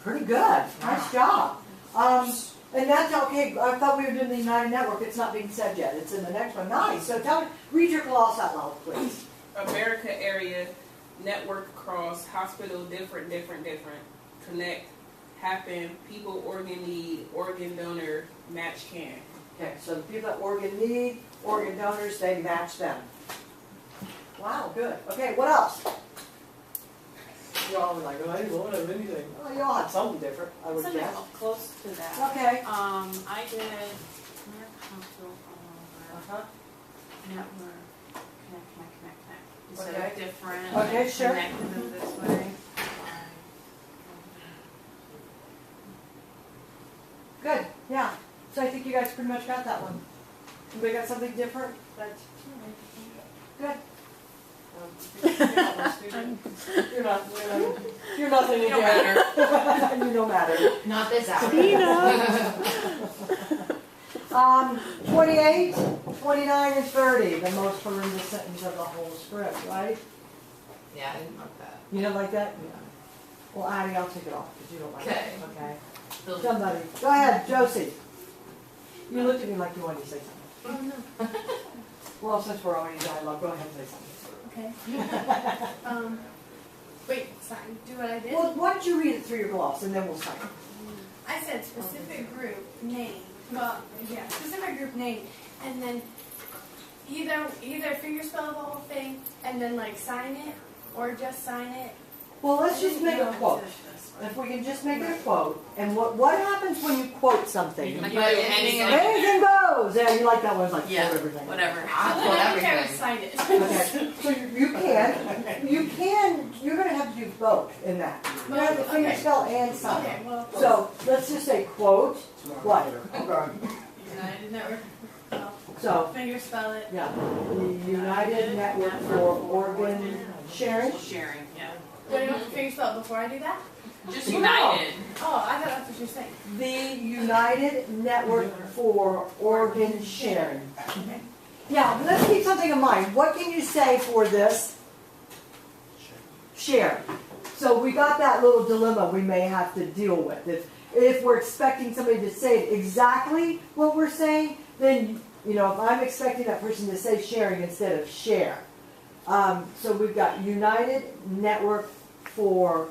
Pretty good. Nice job. And that's okay. I thought we were doing the United Network. It's not being said yet. It's in the next one. Nice. So tell me, read your gloss out loud, please. America area, network across, hospital, different, connect, happen, people, organ need, organ donor, match can. Okay, so the people that organ need, organ donors, they match them. Wow, good. Okay, what else? You all were like, oh, I don't have anything. Oh, you all had something different, I would Something guess. close to that. Okay. I did hospital Uh-huh. network, connect. Instead Okay. of different, Okay, sure. connected in this way. Good, yeah. So I think you guys pretty much got that one. Anybody got something different? That's good. You're nothing You again. don't matter. You don't matter. Not this hour. 28, 29, and 30, the most horrendous sentence of the whole script, right? Yeah, I didn't like that. You don't like that? Yeah. Well, Addie, I'll take it off because you don't like Okay. it. Okay. Somebody. Go ahead, Josie. You looked at me like you wanted to say something. Oh, no. Well, since we're already in dialogue, go ahead and say something. Okay. Wait, sorry, do what I did? Well, why don't you read it through your gloss and then we'll sign it. I said specific group name. Well, yeah, specific group name, and then either figure spell the whole thing and then like sign it, or just sign it. Well, let's just make a quote. If we can just make it a quote, and what happens when you quote something? Like anything. Anything goes. Yeah, you like that one, like Yeah, quote everything. whatever. So I then quote I think I would everything. sign it. Okay, so you can, you're going to have to do both in that. You're going to have to finger Okay. spell and sign. Okay, well, So let's just say quote, what? United Network. Well, So, finger spell it. yeah, the United Network for Organ Sharing. Sharing, yeah. Do I have to finger spell it before I do that? Just Wow. united. Oh, I thought that's what you're saying. The United Network for Organ Sharing. Yeah, but let's keep something in mind. What can you say for this? Share. So we got that little dilemma we may have to deal with. If we're expecting somebody to say exactly what we're saying, then, you know, if I'm expecting that person to say sharing instead of share. So we've got United Network for,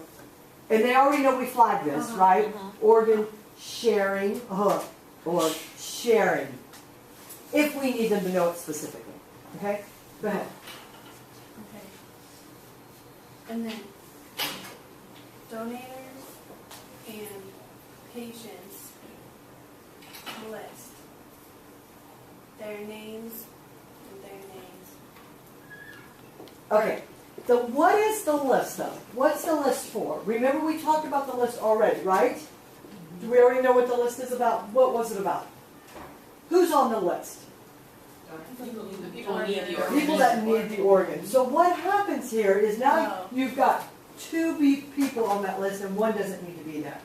and they already know we flagged this, right? Organ sharing, or sharing, if we need them to know it specifically. Okay? Go ahead. Okay. And then donators and patients list their names and their names. Okay. So what is the list, though? What's the list for? Remember we talked about the list already, right? Do we already know what the list is about? What was it about? Who's on the list? The people who need the organ. People that need the organ. So what happens here is now you've got two people on that list and one doesn't need to be there.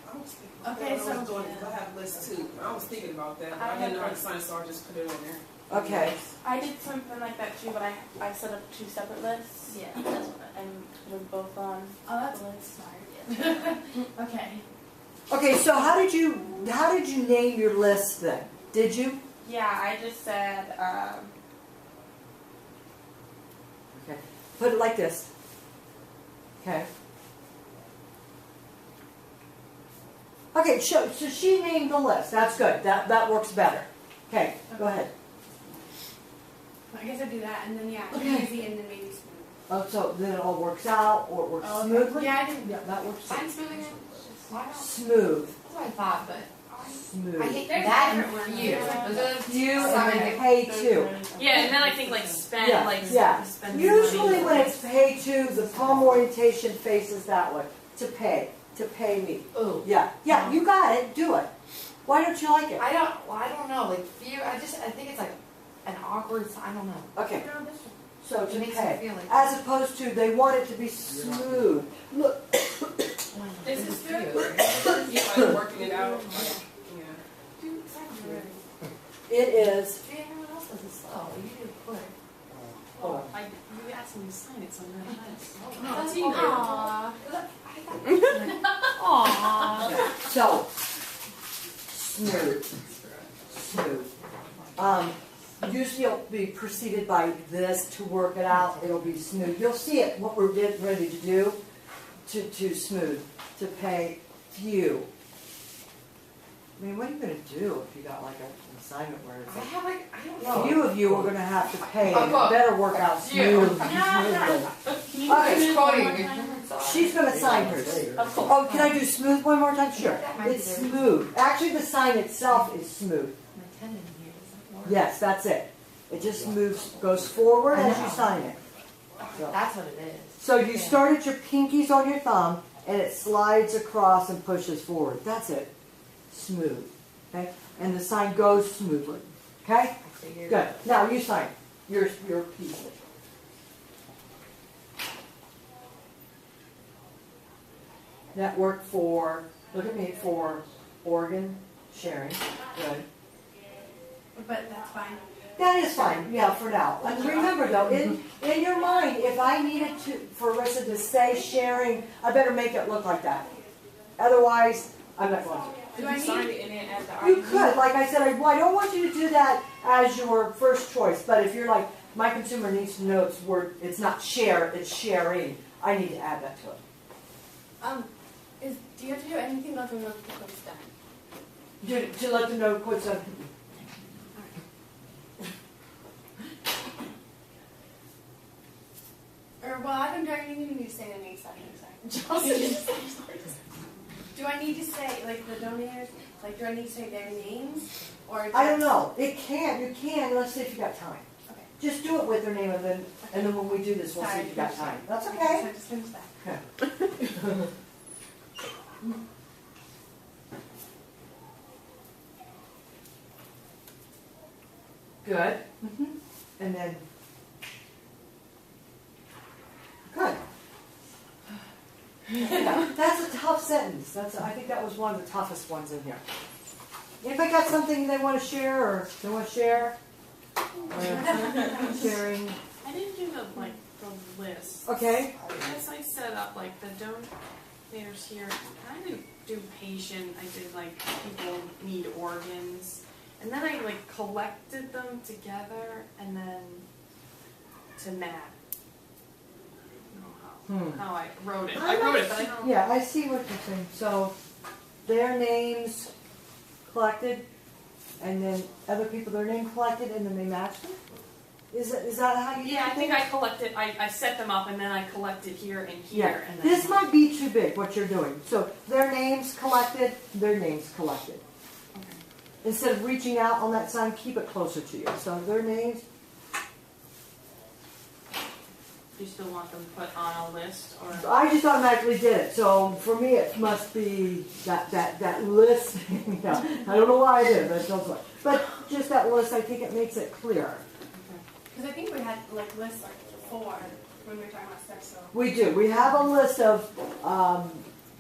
Okay, so I have list two. I was thinking about that, but I didn't know how to sign, so I just put it on there. Okay. I did something like that too, but I set up two separate lists. Yeah. And was both on oh, that's the list. smart. Okay. Okay, so how did you name your list then? Did you? Yeah, I just said, Okay. Put it like this. Okay. Okay, so she named the list. That's good. That works better. Okay, go ahead. I guess I do that, and then yeah, Okay. easy, and then maybe smooth. Oh, so then it all works out, or it works Oh, okay. smoothly? Yeah, I didn't. Yeah, that works. Sign smoothing it? Why not? Smooth. That's what I thought, but Smooth. I hate There's that different and ones. few. Yeah. Those are You and sign then it. pay to. Yeah, and then I think like spend, Yeah, like yeah. spend Usually money. when it's pay to, the palm orientation faces that way. To pay me. Ooh. Yeah, yeah, you got it. Do it. Why don't you like it? I don't know. Like few. I think it's like an awkward. I don't know. Okay, No, this one. so It to makes me pay, feel like- as opposed to they want it to be smooth. Look, This is few. good? Yeah, like working it out. Yeah. Dude, sign already. it is. See, everyone else does it slow. You do it quick. Hold on. You asked me to sign it, so I'm going to sign it. That's Aww. I thought Aww. So, smooth. Usually it'll be preceded by this to work it out. It'll be smooth. You'll see it, what we're getting ready to do to smooth, to pay few. I mean, what are you going to do if you got like an assignment where it's I like, have like, I don't know. few of you are going to have to pay, Oh, look. better work out Few. smooth. Okay, Cody. She's going to sign hers. Oh, can I do smooth one more time? Sure. That might be It's very- smooth. Actually, the sign itself is smooth. My tendon here doesn't work. Yes, that's it. It just moves, goes forward I as you know. sign it. So- That's what it is. So you start at your pinkies on your thumb, and it slides across and pushes forward. That's it. Smooth. Okay? And the sign goes smoothly. Okay? I figured. Good. Now you sign your piece. That worked for, look at me, for organ sharing. Good. But that's fine. That is fine, yeah, for now. And remember though, in your mind, if I needed to, for Rissa to say sharing, I better make it look like that. Otherwise, I'm not going to. Could you sign it and then add the You ID? could, like I said, I don't want you to do that as your first choice, but if you're like, my consumer needs to know it's not share, it's sharing, I need to add that to it. Do you have to do anything about the milk before it's done? To let them know what's up. Or well, I don't even need to say the name. Do I need to say like the donors? Like, do I need to say their names? Or I don't know. You can, let's see if you got time. Okay. Just do it with their name and then when we do this, we'll see if you got time. That's okay. So just finish that. Good. And then, good. Yeah, that's a tough sentence. I think that was one of the toughest ones in here. Anybody got something they want to share or they want to share? Sharing. I didn't do the list. Okay. As I set up like the donors here, I didn't do patient. I did like people need organs, and then I like collected them together and then to Matt. I don't know how I wrote it. I wrote it, but I don't. Yeah, I see what you're saying. So, their names collected, and then other people, their name collected, and then they matched them? Is that how you Yeah, I think I collected. I set them up and then I collected here and Yeah, here. And then this might be too big, what you're doing. So, their names collected, their names collected. Okay. Instead of reaching out on that sign, keep it closer to you. So, their names, Do you still want them put on a list or? I just automatically did it. So, for me, it must be that list. Yeah, I don't know why I did it, but it does work. But just that list, I think it makes it clearer. Because I think we had like lists like before when we were talking about stuff. So We do. We have a list of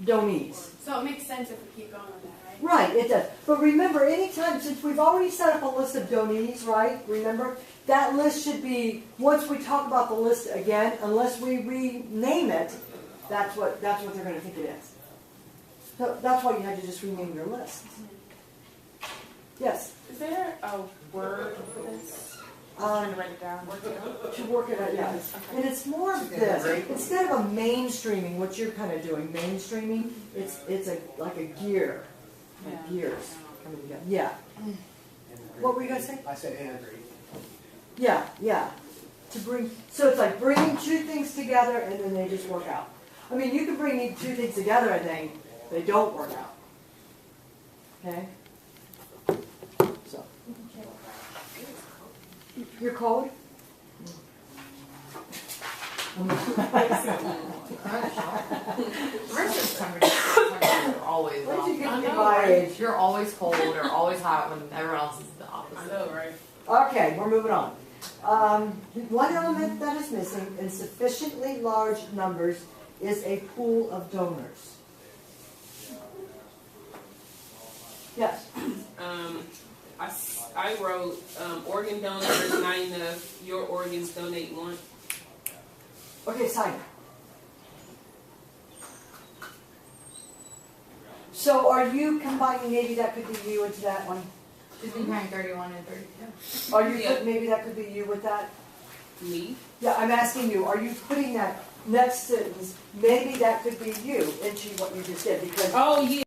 donees. it makes sense if we keep going with that, right? Right, it does. But remember, anytime, since we've already set up a list of donees, right? Remember? That list should be, once we talk about the list again, unless we rename it, that's what they're going to think it is. So that's why you had to just rename your list. Yes? Is there a word for this? I'm trying to write it down. Work it out. To work it out, yeah. And it's more of this. Instead of a mainstreaming, what you're kind of doing, mainstreaming, it's like a gear. Like gears coming together. Yeah. What were you going to say? I said integrate. Yeah. So it's like bringing two things together and then they just work out. I mean, you can bring two things together and they don't work out. Okay? So. Your code? You're always Where'd you off. get I to know, my right? age? You're always cold or always hot when everyone else is the I opposite. know, right? Okay, we're moving on. One element that is missing in sufficiently large numbers is a pool of donors. Yes. I wrote organ donors not enough. Your organs donate one. Okay, sign it. So are you combining, maybe that could be you into that one? Should be 931 and 32. Are you, Yeah. maybe that could be you with that? Me? Yeah, I'm asking you, are you putting that next sentence, maybe that could be you into what you just did? Because Oh, yeah.